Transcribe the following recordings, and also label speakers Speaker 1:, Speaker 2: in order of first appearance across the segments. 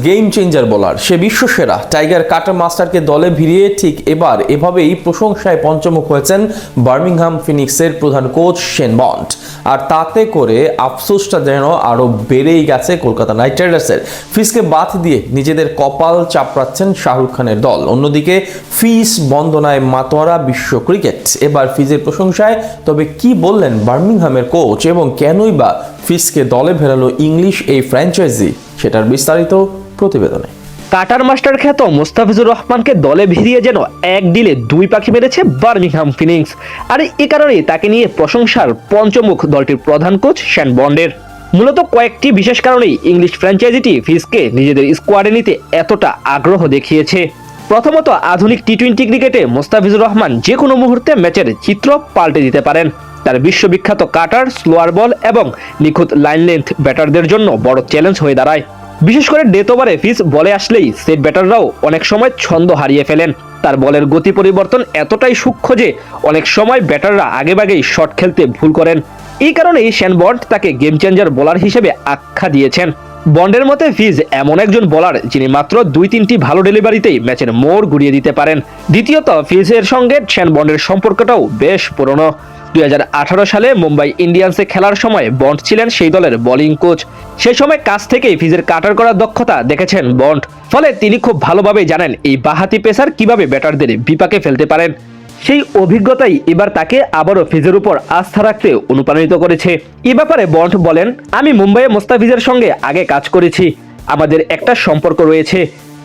Speaker 1: Game changer bowler, সে বিশ্বসেরা tiger কাটার মাস্টারকে দলে ভিড়িয়ে ঠিক এভাবেই প্রশংসায় পঞ্চমুখ হয়েছেন বার্মিংহাম ফিনিক্সের প্রধান কোচ শেন বন্ড। আর তাতে করে আফসোসটা যেন আরো বেড়েই গেছে কলকাতা নাইট রাইডার্সের। ফিজকে বাদ দিয়ে নিজেদের কপাল চাপড়াচ্ছেন শাহরুখ খানের দল। অন্যদিকে ফিজ বন্দনায় মাতোয়ারা বিশ্ব ক্রিকেট। এবার ফিজের প্রশংসায় তবে কি বললেন বার্মিংহামের কোচ এবং কেনই বা ফিজকে দলে ফেরালো ইংলিশ এই ফ্র্যাঞ্চাইজি, সেটার বিস্তারিত প্রতিবেদনে।
Speaker 2: কাটার মাস্টার খ্যাত মোস্তাফিজুর রহমানকে দলে ভিড়িয়ে যেন এক ডিলে দুই পাখি মেরেছে বার্মিংহাম ফিনিক্স। আর এ কারণেই তাকে নিয়ে প্রশংসার পঞ্চমুখ দলটির প্রধান কোচ শেন বন্ডের। মূলত কয়েকটি বিশেষ কারণেই ইংলিশ ফ্র্যাঞ্চাইজিটি ফিজকে নিজেদের স্কোয়াডে নিতে এতটা আগ্রহ দেখিয়েছে। প্রথমত, আধুনিক টি-20 ক্রিকেটে মোস্তাফিজুর রহমান যে কোনো মুহূর্তে ম্যাচের চিত্র পাল্টে দিতে পারেন। তার বিশ্ববিখ্যাত কাটার, স্লোয়ার বল এবং নিখুঁত লাইন লেন্থ ব্যাটারদের জন্য বড় চ্যালেঞ্জ হয়ে দাঁড়ায়। বিশেষ করে ডেথ ওভারে ফিজ বলে আসলেই সেট ব্যাটাররাও অনেক সময় ছন্দ হারিয়ে ফেলেন। তার বলের গতি পরিবর্তন এতটাই সূক্ষ্ম যে অনেক সময় ব্যাটাররা আগেভাগেই শট খেলতে ভুল করেন। এই কারণেই শেন বন্ড তাকে গেম চেঞ্জার বোলার হিসেবে আখ্যা দিয়েছেন। বন্ডের মতে ফিজ এমন একজন বোলার যিনি মাত্র 2-3টি ভালো ডেলিভারিতেই ম্যাচের মোড় ঘুরিয়ে দিতে পারেন। দ্বিতীয়ত, ফিজের সঙ্গে শেন বন্ডের সম্পর্কটাও বেশ পুরনো। 2018 সালে মুম্বাই ইন্ডিয়ান্সে খেলার সময় বন্ড ছিলেন সেই দলের বোলিং কোচ। সেই সময় কাছ থেকেই ফিজের কাটার করার দক্ষতা দেখেছেন বন্ড। ফলে তিনি খুব ভালোভাবে জানেন এই বাঁহাতি পেসার কিভাবে ব্যাটারদের বিপাকে ফেলতে পারেন। সেই অভিজ্ঞতাই এবার তাকে আবারও ফিজের উপর আস্থা রাখতে অনুপ্রাণিত করেছে। এ ব্যাপারে বন্ড বলেন, আমি মুম্বাইয়ে মোস্তাফিজের সঙ্গে আগে কাজ করেছি, আমাদের একটা সম্পর্ক রয়েছে।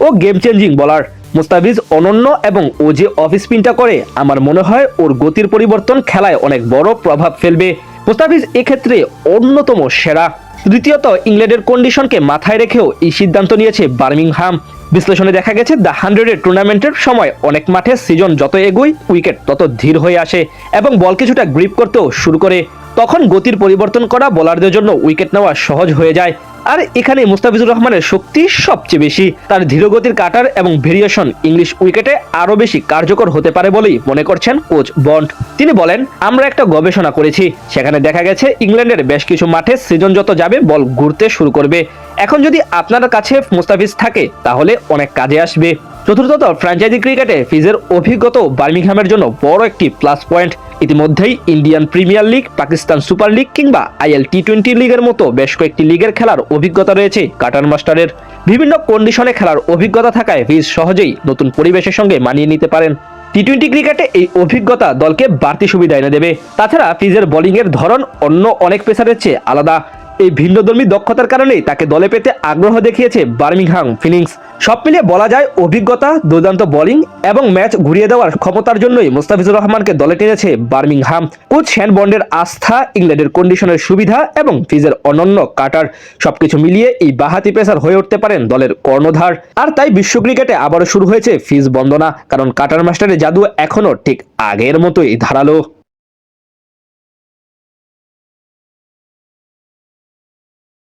Speaker 2: ও গেম চেঞ্জিং বোলার। মোস্তাফিজ অনন্য এবং ও যে অফ স্পিনটা করে আমার মনে হয় ওর গতির পরিবর্তন খেলায় অনেক বড় প্রভাব ফেলবে। মোস্তাফিজ এক্ষেত্রে অন্যতম সেরা। তৃতীয়ত, ইংল্যান্ডের কন্ডিশনকে মাথায় রেখেও এই সিদ্ধান্ত নিয়েছে বার্মিংহাম। বিশ্লেষণে দেখা গেছে দ্য 100 টুর্নামেন্টের সময় অনেক মাঠে সিজন যত এগোয় উইকেট তত ধীর হয়ে আসে এবং বল কিছুটা গ্রিপ করতেও শুরু করে। তখন গতির পরিবর্তন করা বোলারদের জন্য উইকেট নেওয়া সহজ হয়ে যায়। আর এখানে মুস্তাফিজুর রহমানের শক্তি সবচেয়ে বেশি। তার ধীরগতির কাটার এবং ভেরিয়েশন ইংলিশ উইকেটে আরো বেশি কার্যকর হতে পারে বলেই মনে করছেন কোচ বন্ড। তিনি বলেন, আমরা একটা গবেষণা করেছি, সেখানে দেখা গেছে ইংল্যান্ডের বেশ কিছু মাঠে সিজন যত যাবে বল ঘুরতে শুরু করবে। এখন যদি আপনার কাছে মুস্তাফিজ থাকে তাহলে অনেক কাজে আসবে। চতুর্থত, ফ্র্যাঞ্চাইজি ক্রিকেটে ফিজের অভিজ্ঞতা বার্মিংহামের জন্য বড় একটি প্লাস পয়েন্ট। ইতিমধ্যেই Indian premier league, Pakistan super league কিংবা IL টি-20 লিগের মতো বেশ কয়েকটি লিগের খেলার অভিজ্ঞতা রয়েছে কাটার মাস্টারের। বিভিন্ন কন্ডিশনে খেলার অভিজ্ঞতা থাকায় ফিজ সহজেই নতুন পরিবেশের সঙ্গে মানিয়ে নিতে পারেন। টি-20 ক্রিকেটে এই অভিজ্ঞতা দলকে বাড়তি সুবিধা এনে দেবে। তাছাড়া ফিজের বোলিংয়ের ধরন অন্য অনেক পেসারের চেয়ে আলাদা। এই ভিন্নধর্মী দক্ষতার কারণেই তাকে দলে পেতে আগ্রহ দেখিয়েছে বার্মিংহাম ফিনিক্স। সব মিলিয়ে বলা যায় অভিজ্ঞতা, দুর্দান্ত বোলিং এবং ম্যাচ ঘুরিয়ে দেওয়ার ক্ষমতার জন্যই মোস্তাফিজুর রহমানকে দলে টেনেছে বার্মিংহাম। কোচ শেন বন্ডের আস্থা, ইংল্যান্ডের কন্ডিশনের সুবিধা এবং ফিজের অনন্য কাটার সবকিছু মিলিয়ে এই বাঁহাতি পেসার হয়ে উঠতে পারেন দলের কর্ণধার। আর তাই বিশ্ব ক্রিকেটে আবারও শুরু হয়েছে ফিজ বন্দনা, কারণ কাটার মাস্টারের জাদু এখনো ঠিক আগের মতোই ধারালো।